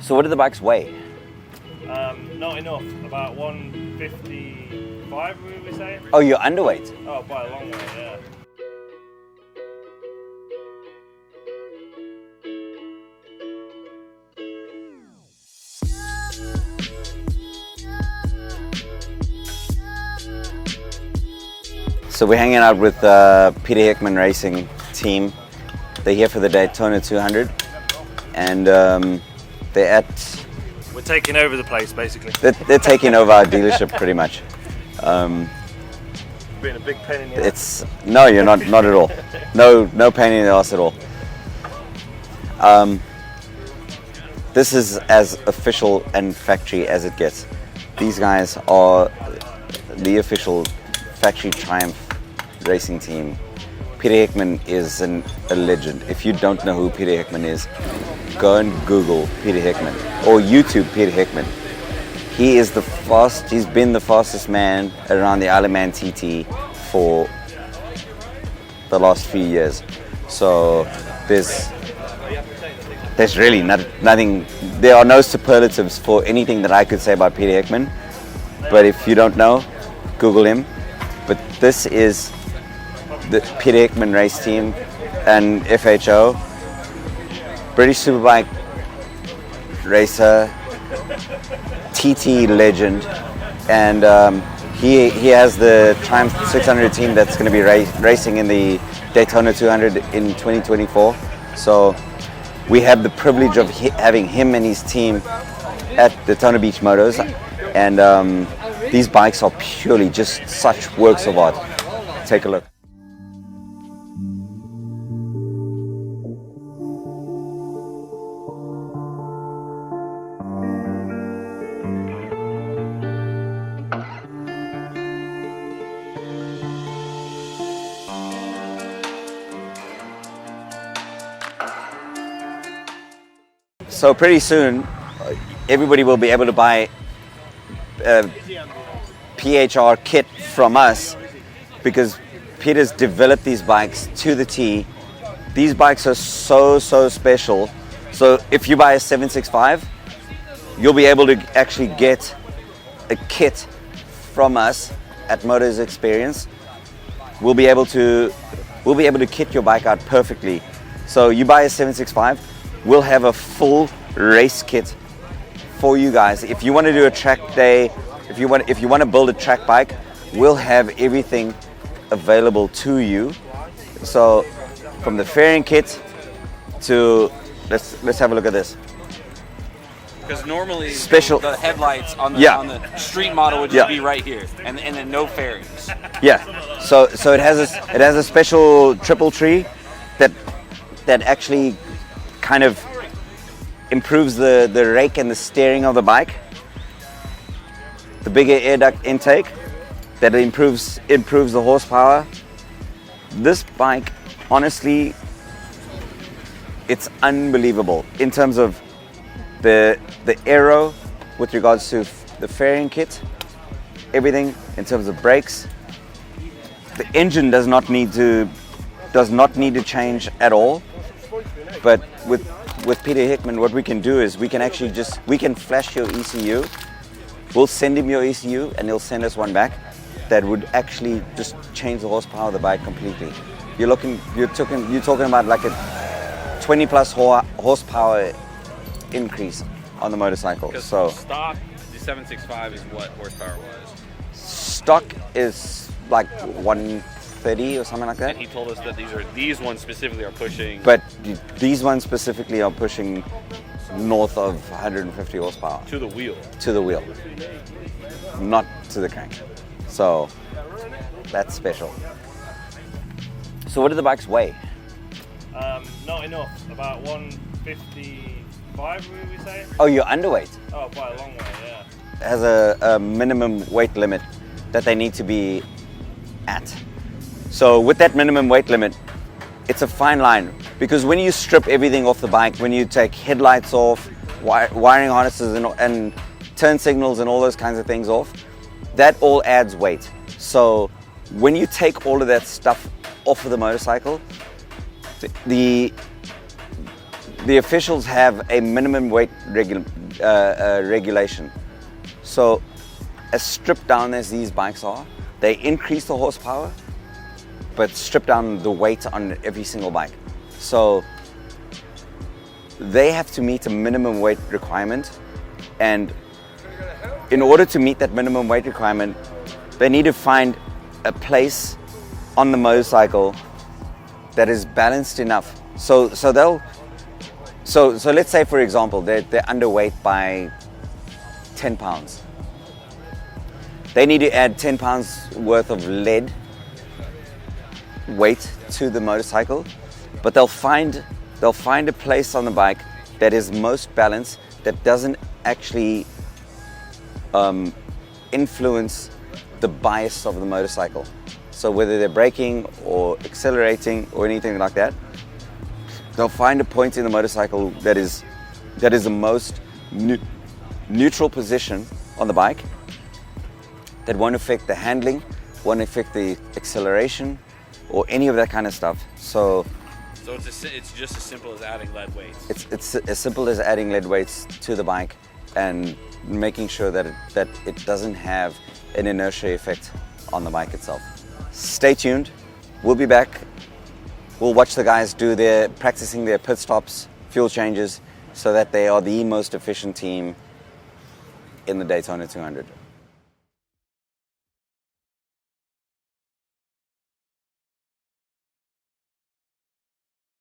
So what do the bikes weigh? Not enough. About 155, would we say? Oh, you're underweight. Oh, by a long way, yeah. So we're hanging out with Peter Hickman Racing team. They're here for the Daytona 200, and they're at. We're taking over the place, basically. They're taking over our dealership pretty much. Being a big pain in the ass. No, you're not at all. No pain in the ass at all. This is as official and factory as it gets. These guys are the official factory Triumph racing team. Peter Hickman is a legend. If you don't know who Peter Hickman is, go and Google Peter Hickman or YouTube Peter Hickman. He's been the fastest man around the Isle of Man TT for the last few years. So there's really nothing, there are no superlatives for anything that I could say about Peter Hickman. But if you don't know, Google him. But this is the Peter Hickman race team and FHO, British Superbike racer, TT legend, and he has the Triumph 600 team that's going to be racing in the Daytona 200 in 2024. So we have the privilege of having him and his team at Daytona Beach Motos, and these bikes are purely just such works of art. Take a look. So pretty soon, everybody will be able to buy a PHR kit from us, because Peter's developed these bikes to the T. These bikes are so special. So if you buy a 765, you'll be able to actually get a kit from us at Motos Experience. We'll be able to kit your bike out perfectly. So you buy a 765, we'll have a full race kit for you guys. If you want to do a track day, if you want to build a track bike, we'll have everything available to you. So from the fairing kit to let's have a look at this. Because normally special the headlights on the street model would just be right here, and then no fairings. Yeah. So it has a special triple tree that actually kind of improves the rake and the steering of the bike. The bigger air duct intake that improves the horsepower. This bike, honestly, it's unbelievable in terms of the aero with regards to the fairing kit, everything in terms of brakes. The engine does not need to change at all. But with Peter Hickman, what we can do is we can flash your ECU. We'll send him your ECU and he'll send us one back that would actually just change the horsepower of the bike completely. You're talking about like a 20 plus horsepower increase on the motorcycle. So stock, the 765 is what horsepower was? Stock is like 130 or something like that. And he told us that these ones specifically are pushing. But these ones specifically are pushing north of 150 horsepower. To the wheel. To the wheel. Not to the crank. So that's special. So what do the bikes weigh? Not enough. About 155, would we say? Oh, you're underweight. Oh, by a long way, yeah. It has a minimum weight limit that they need to be at. So with that minimum weight limit, it's a fine line, because when you strip everything off the bike, when you take headlights off, wiring harnesses and turn signals and all those kinds of things off, that all adds weight. So when you take all of that stuff off of the motorcycle, the the officials have a minimum weight regulation. So as stripped down as these bikes are, they increase the horsepower, but strip down the weight on every single bike. So they have to meet a minimum weight requirement, and in order to meet that minimum weight requirement, they need to find a place on the motorcycle that is balanced enough. So let's say, for example, they're underweight by 10 pounds. They need to add 10 pounds worth of lead weight to the motorcycle, but they'll find a place on the bike that is most balanced, that doesn't actually influence the bias of the motorcycle. So whether they're braking or accelerating or anything like that, they'll find a point in the motorcycle that is the most neutral position on the bike, that won't affect the handling, won't affect the acceleration, or any of that kind of stuff. So it's just as simple as adding lead weights. It's as simple as adding lead weights to the bike and making sure that it doesn't have an inertia effect on the bike itself. Stay tuned. We'll be back. We'll watch the guys practicing their pit stops, fuel changes, so that they are the most efficient team in the Daytona 200.